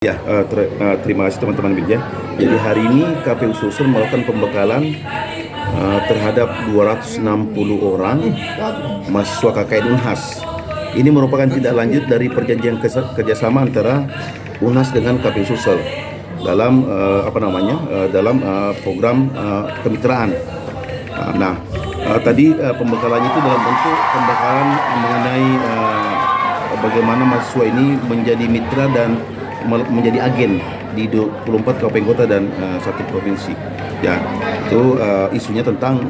Ya, terima kasih teman-teman media. Jadi hari ini KPU Sulsel melakukan pembekalan terhadap 260 orang mahasiswa KKN Unhas. Ini merupakan tindak lanjut dari perjanjian kerjasama antara Unhas dengan KPU Sulsel dalam dalam program kemitraan. Tadi pembekalannya itu dalam bentuk pembekalan mengenai bagaimana mahasiswa ini menjadi mitra dan menjadi agen di 24 kabupaten kota dan satu provinsi. Ya, itu isunya tentang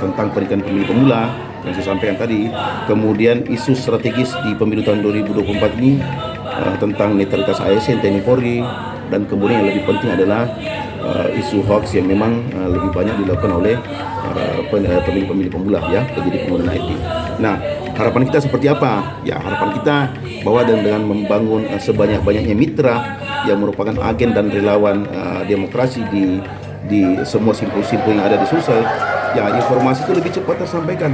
tentang pendidikan pemilih pemula yang saya sampaikan tadi. Kemudian isu strategis di pemilu tahun 2024 ini tentang netralitas ASN, TNI Polri, dan kemudian yang lebih penting adalah isu hoax yang memang lebih banyak dilakukan oleh pemilih-pemilih pemula, ya, pendidik pemuda IT. Nah, harapan kita seperti apa? Ya, harapan kita bahwa dengan membangun sebanyak-banyaknya mitra yang merupakan agen dan relawan demokrasi di semua simpul-simpul yang ada di Sulsel, ya, informasi itu lebih cepat tersampaikan.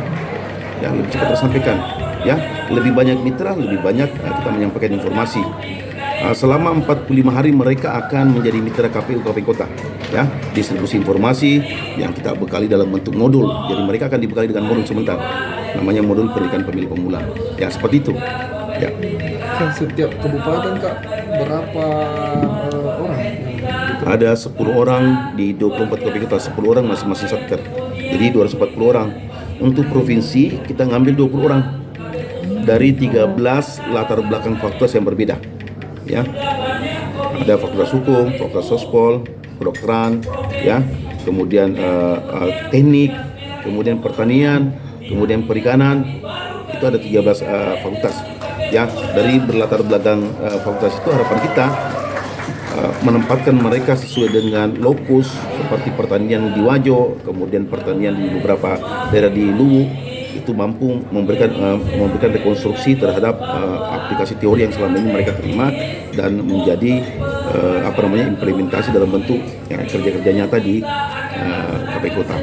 Ya, lebih cepat tersampaikan. Ya, lebih banyak mitra, lebih banyak kita menyampaikan informasi. Selama 45 hari mereka akan menjadi mitra KPU Kabupaten Kota, ya, distribusi informasi yang kita bekali dalam bentuk modul. Jadi mereka akan dibekali dengan modul sebentar, namanya modul pendidikan pemilih pemula. Ya, seperti itu. Ya. Setiap kabupaten Kak, berapa orang? Ada 10 orang di 24 kabupaten kota, 10 orang masing-masing satker. Jadi 240 orang. Untuk provinsi kita ngambil 20 orang dari 13 latar belakang fakultas yang berbeda. Ya, ada fakultas hukum, fakultas sospol, kedokteran, ya, kemudian teknik, kemudian pertanian, kemudian perikanan. Itu ada 13 fakultas. Ya, dari berlatar belakang fakultas itu harapan kita menempatkan mereka sesuai dengan lokus seperti pertanian di Wajo, kemudian pertanian di beberapa daerah di Luwu, itu mampu memberikan rekonstruksi terhadap aplikasi teori yang selama ini mereka terima dan menjadi implementasi dalam bentuk kerja-kerja nyata di KPU Kota.